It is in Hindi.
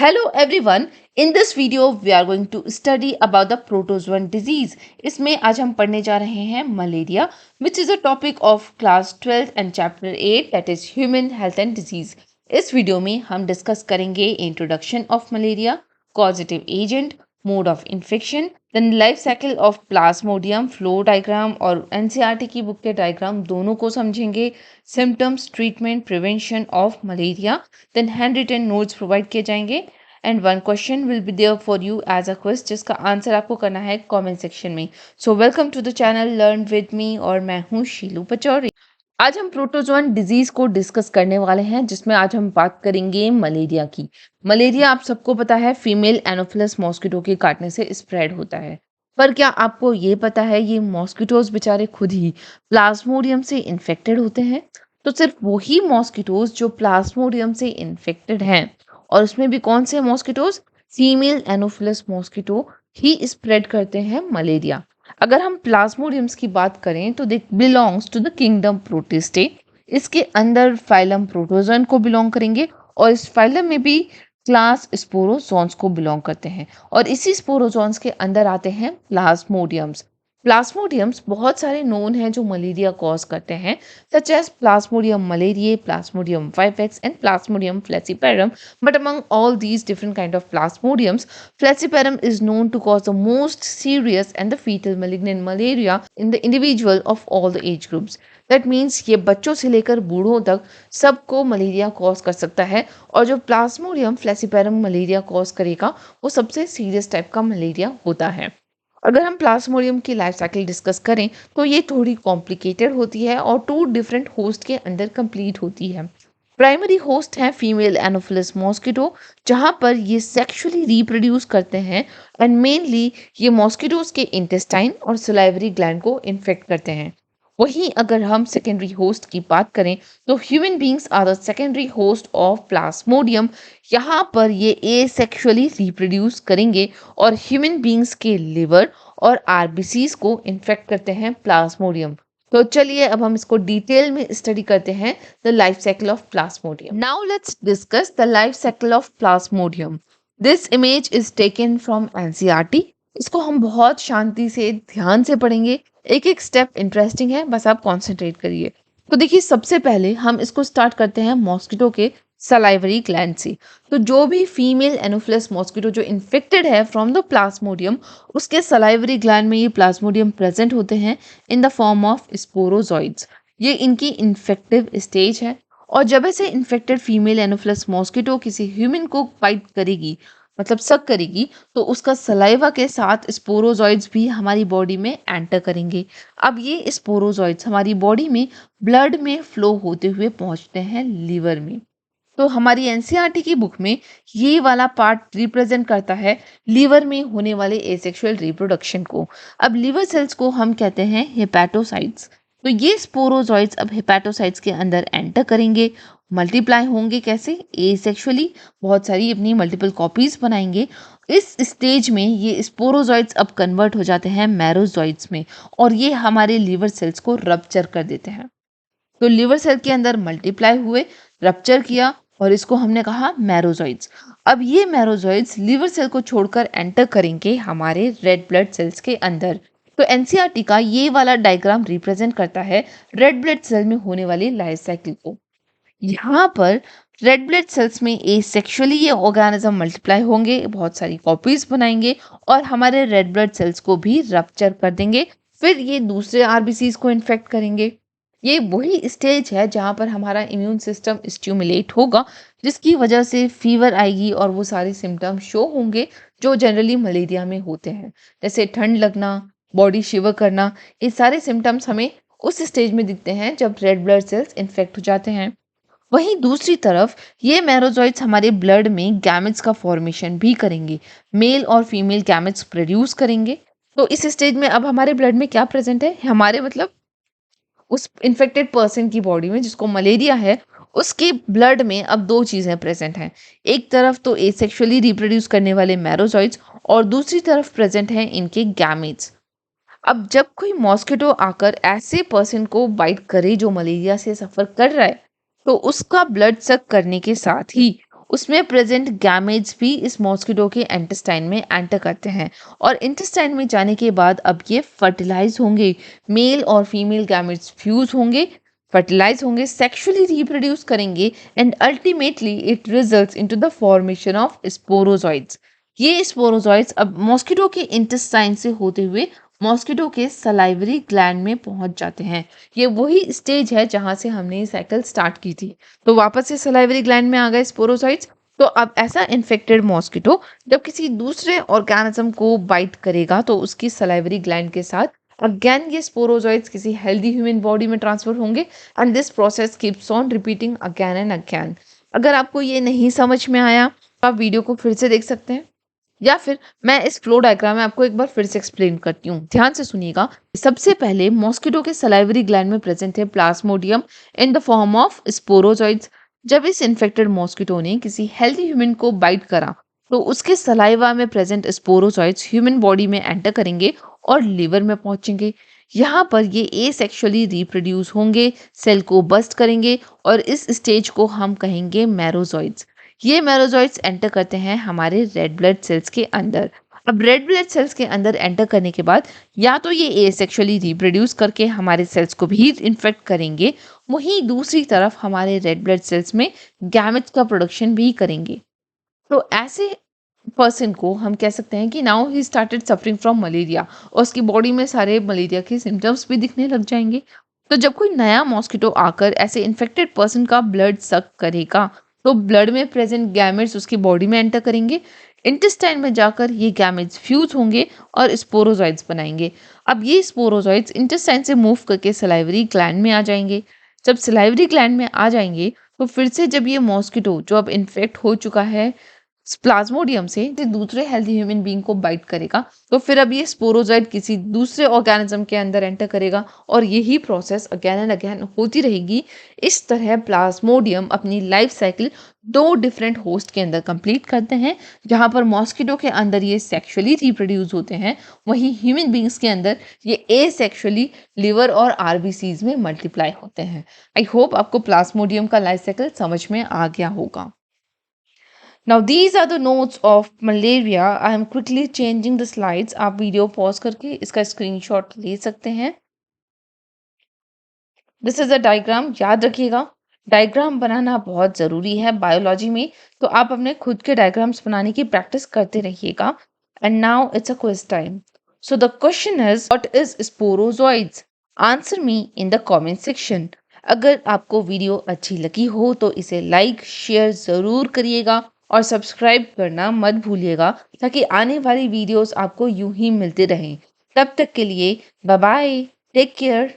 Hello everyone. In this video we are going to study about the protozoan disease. इसमें आज हम पढ़ने जा रहे हैं malaria which is a topic of class 12 and chapter 8 that is human health and disease. इस वीडियो में हम डिस्कस करेंगे introduction of malaria, causative agent, mode of infection, then life cycle of Plasmodium, flow diagram और एनसीईआरटी की बुक के डायग्राम दोनों को समझेंगे, symptoms, treatment, prevention of malaria, then hand written notes provide किए जाएंगे and one question will be there for you as a quiz जिसका आंसर आपको करना है कमेंट सेक्शन में। So welcome to the channel learn with me और मैं हूँ शीलू पचौरी। आज हम प्रोटोजोन डिजीज को डिस्कस करने वाले हैं जिसमें आज हम बात करेंगे मलेरिया की। मलेरिया आप सबको पता है फीमेल एनोफिलस मॉस्किटो के काटने से स्प्रेड होता है। पर क्या आपको ये पता है ये मॉस्किटोज बेचारे खुद ही प्लाज्मोडियम से इन्फेक्टेड होते हैं? तो सिर्फ वही मॉस्किटोज जो प्लाज्मोडियम से इन्फेक्टेड हैं और उसमें भी कौन से मॉस्किटोज, फीमेल एनोफिलस मॉस्किटो ही स्प्रेड करते हैं मलेरिया। अगर हम प्लाज्मोडियम्स की बात करें तो they belongs to the kingdom Protista. इसके अंदर फाइलम प्रोटोजोन को बिलोंग करेंगे और इस फाइलम में भी क्लास स्पोरोजोन्स को बिलोंग करते हैं और इसी स्पोरोजोन्स के अंदर आते हैं प्लाज्मोडियम्स। प्लाज्मोडियम्स बहुत सारे नोन हैं जो मलेरिया कॉज करते हैं such as Plasmodium malariae, Plasmodium vivax and Plasmodium falciparum. But among all these different kind of plasmodiums, Falciparum is known to cause the most serious and the fetal malignant malaria in the individual of all the age groups. That means ये बच्चों से लेकर बूढ़ों तक सबको मलेरिया कॉज कर सकता है और जो प्लाज्मोडियम फ्लैसीपेरम मलेरिया कॉज करेगा वो सबसे सीरियस टाइप का मलेरिया होता है। अगर हम प्लाज्मोडियम की लाइफ साइकिल डिस्कस करें तो ये थोड़ी कॉम्प्लिकेटेड होती है और 2 डिफरेंट होस्ट के अंदर कंप्लीट होती है। प्राइमरी होस्ट है फीमेल एनोफिलस मॉस्किटो जहां पर ये सेक्सुअली रिप्रोड्यूस करते हैं एंड मेनली ये मॉस्किटोज के इंटेस्टाइन और सलाइवरी ग्लैंड को इन्फेक्ट करते हैं। वहीं अगर हम सेकेंडरी होस्ट की बात करें तो human beings are the secondary host of Plasmodium. यहाँ पर ये एसेक्सुअली रिप्रोड्यूस करेंगे और ह्यूमन बींग्स के लिवर और आरबीसीज को इन्फेक्ट करते हैं प्लाज्मोडियम। तो चलिए अब हम इसको डिटेल में स्टडी करते हैं the life cycle of Plasmodium. Now let's discuss the life cycle of Plasmodium. This image is taken from NCERT. इसको हम बहुत शांति से ध्यान से पढ़ेंगे, एक एक स्टेप इंटरेस्टिंग है, बस आप कॉन्सेंट्रेट करिए। तो देखिए सबसे पहले हम इसको स्टार्ट करते हैं मॉस्किटो के सलाइवरी ग्लैंड से। तो जो भी फीमेल एनोफिलस मॉस्किटो जो इन्फेक्टेड है फ्रॉम द प्लाज्मोडियम उसके सलाइवरी ग्लैंड में ये प्लाज्मोडियम प्रेजेंट होते हैं in the form of sporozoites. ये इनकी इन्फेक्टिव स्टेज है और जब ऐसे इन्फेक्टेड फीमेल एनोफिलस मॉस्किटो किसी ह्यूमन को बाइट करेगी मतलब सक करेगी तो उसका सलाइवा के साथ स्पोरोजॉइड्स भी हमारी बॉडी में एंटर करेंगे। अब ये स्पोरोजॉइड्स हमारी बॉडी में ब्लड में फ्लो होते हुए पहुंचते हैं लीवर में। तो हमारी एनसीईआरटी की बुक में ये वाला पार्ट रिप्रेजेंट करता है लीवर में होने वाले एसेक्सुअल रिप्रोडक्शन को। अब लीवर सेल्स को हम कहते हैं हेपेटोसाइट्स। तो ये स्पोरोजॉइड्स अब हेपेटोसाइट्स के अंदर एंटर करेंगे, मल्टीप्लाई होंगे कैसे, एसेक्सुअली, बहुत सारी अपनी मल्टीपल कॉपीज बनाएंगे। इस स्टेज में ये स्पोरोजॉइड्स अब कन्वर्ट हो जाते हैं मैरोजॉइड्स में और ये हमारे लीवर सेल्स को रप्चर कर देते हैं। तो लिवर सेल के अंदर मल्टीप्लाई हुए, रप्चर किया और इसको हमने कहा मैरोजॉइड्स। अब ये मैरोजॉइड्स लिवर सेल को छोड़कर एंटर करेंगे हमारे रेड ब्लड सेल्स के अंदर। तो एनसीईआरटी का ये वाला डायग्राम रिप्रेजेंट करता है रेड ब्लड सेल में होने वाली लाइफ साइकिल को। यहाँ पर रेड ब्लड सेल्स में एसेक्सुअली ये ऑर्गेनिज्म मल्टीप्लाई होंगे, बहुत सारी कॉपीज बनाएंगे और हमारे रेड ब्लड सेल्स को भी रप्चर कर देंगे। फिर ये दूसरे आरबीसीज को इन्फेक्ट करेंगे। ये वही स्टेज है जहाँ पर हमारा इम्यून सिस्टम स्टिमुलेट होगा जिसकी वजह से फीवर आएगी और वो सारे सिम्टम शो होंगे जो जनरली मलेरिया में होते हैं, जैसे ठंड लगना, बॉडी शिवर करना। ये सारे सिम्टम्स हमें उस स्टेज में दिखते हैं जब रेड ब्लड सेल्स इन्फेक्ट हो जाते हैं। वहीं दूसरी तरफ ये मैरोजॉइड्स हमारे ब्लड में गैमेट्स का फॉर्मेशन भी करेंगे, मेल और फीमेल गैमेट्स प्रोड्यूस करेंगे। तो इस स्टेज में अब हमारे ब्लड में क्या प्रेजेंट है, हमारे मतलब उस इन्फेक्टेड पर्सन की बॉडी में जिसको मलेरिया है उसके ब्लड में अब 2 चीज़ें प्रेजेंट हैं। एक तरफ तो एसेक्सुअली रिप्रोड्यूस करने वाले मैरोजॉइड्स और दूसरी तरफ प्रेजेंट हैं इनके गैमेट्स। अब जब कोई मॉस्किटो आकर ऐसे पर्सन को बाइट करे जो मलेरिया से सफ़र कर रहा है तो उसका ब्लड सक करने के साथ ही उसमें प्रेजेंट गैमेट्स भी इस मॉस्किटो के इंटेस्टाइन में एंटर करते हैं और इंटेस्टाइन में जाने के बाद अब ये फर्टिलाइज होंगे, मेल और फीमेल गैमेट्स फ्यूज होंगे, फर्टिलाइज होंगे, सेक्सुअली रिप्रोड्यूस करेंगे and ultimately it results into the formation of sporozoites. ये स्पोरोजॉइड्स अब मॉस्किटो के इंटेस्टाइन से होते हुए मॉस्किटो के सलाइवरी ग्लैंड में पहुंच जाते हैं। ये वही स्टेज है जहां से हमने ये साइकिल स्टार्ट की थी। तो वापस से सलाइवरी ग्लैंड में आ गए स्पोरोजॉइड्स। तो अब ऐसा इन्फेक्टेड मॉस्किटो जब किसी दूसरे ऑर्गेनिज्म को बाइट करेगा तो उसकी सलाइवरी ग्लैंड के साथ अगेन ये स्पोरोजॉइड्स किसी हेल्दी ह्यूमन बॉडी में ट्रांसफर होंगे and this process keeps on repeating again and again. अगर आपको ये नहीं समझ में आया तो आप वीडियो को फिर से देख सकते हैं या फिर मैं इस फ्लो डायग्राम में आपको एक बार फिर से एक्सप्लेन करती हूँ। ध्यान से सुनिएगा। सबसे पहले मॉस्किटो के सलाइवरी ग्लैंड में प्रेजेंट है Plasmodium in the form of sporozoites. जब इस इन्फेक्टेड मॉस्किटो ने किसी हेल्दी ह्यूमन को बाइट करा तो उसके सलाइवा में प्रेजेंट स्पोरोजॉइड्स ह्यूमन बॉडी में एंटर करेंगे और लिवर में पहुंचेंगे। यहाँ पर ये एसेक्सुअली रिप्रोड्यूस होंगे, सेल को बस्ट करेंगे और इस स्टेज को हम कहेंगे मैरोजॉइड्स। ये मैरोजॉइड्स एंटर करते हैं हमारे रेड ब्लड सेल्स के अंदर। अब रेड ब्लड सेल्स के अंदर एंटर करने के बाद या तो ये एसेक्सुअली रिप्रोड्यूस करके हमारे सेल्स को भी इन्फेक्ट करेंगे, वहीं दूसरी तरफ हमारे रेड ब्लड सेल्स में गैमेट्स का प्रोडक्शन भी करेंगे। तो ऐसे पर्सन को हम कह सकते हैं कि now he started suffering from malaria और उसकी बॉडी में सारे मलेरिया के सिम्टम्स भी दिखने लग जाएंगे। तो जब कोई नया मॉस्किटो आकर ऐसे इन्फेक्टेड पर्सन का ब्लड सक करेगा तो ब्लड में प्रेजेंट गैमेट्स उसकी बॉडी में एंटर करेंगे, इंटेस्टाइन में जाकर ये गैमेट्स फ्यूज होंगे और स्पोरोजॉइड्स बनाएंगे। अब ये स्पोरोजॉइड्स इंटेस्टाइन से मूव करके सलाइवरी ग्लैंड में आ जाएंगे। जब सलाइवरी ग्लैंड में आ जाएंगे तो फिर से जब ये मॉस्किटो जो अब इन्फेक्ट हो चुका है प्लाज्मोडियम से दूसरे हेल्दी ह्यूमन बीइंग को बाइट करेगा तो फिर अब ये स्पोरोजॉइड किसी दूसरे ऑर्गेनिज्म के अंदर एंटर करेगा और यही प्रोसेस अगेन एंड अगेन होती रहेगी। इस तरह प्लाज्मोडियम अपनी लाइफ साइकिल दो डिफरेंट होस्ट के अंदर कंप्लीट करते हैं। जहां पर मॉस्किटो के अंदर ये सेक्सुअली रिप्रोड्यूस होते हैं, वहीं ह्यूमन बींग्स के अंदर ये एसेक्सुअली लिवर और आरबीसीज में मल्टीप्लाई होते हैं। आई होप आपको प्लाज्मोडियम का लाइफ साइकिल समझ में आ गया होगा। Now these are the notes of malaria. I am quickly changing the slides. आप वीडियो पॉज करके इसका स्क्रीनशॉट ले सकते हैं। This is a diagram. याद रखिएगा डायग्राम बनाना बहुत ज़रूरी है बायोलॉजी में, तो आप अपने खुद के डायग्राम्स बनाने की प्रैक्टिस करते रहिएगा। And now it's a quiz time. So the question is what is sporozoites? Answer me in the comment section. अगर आपको वीडियो अच्छी लगी हो तो इसे लाइक शेयर ज़रूर करिएगा और सब्सक्राइब करना मत भूलिएगा ताकि आने वाली वीडियोस आपको यूं ही मिलते रहें। तब तक के लिए बाय बाय, टेक केयर।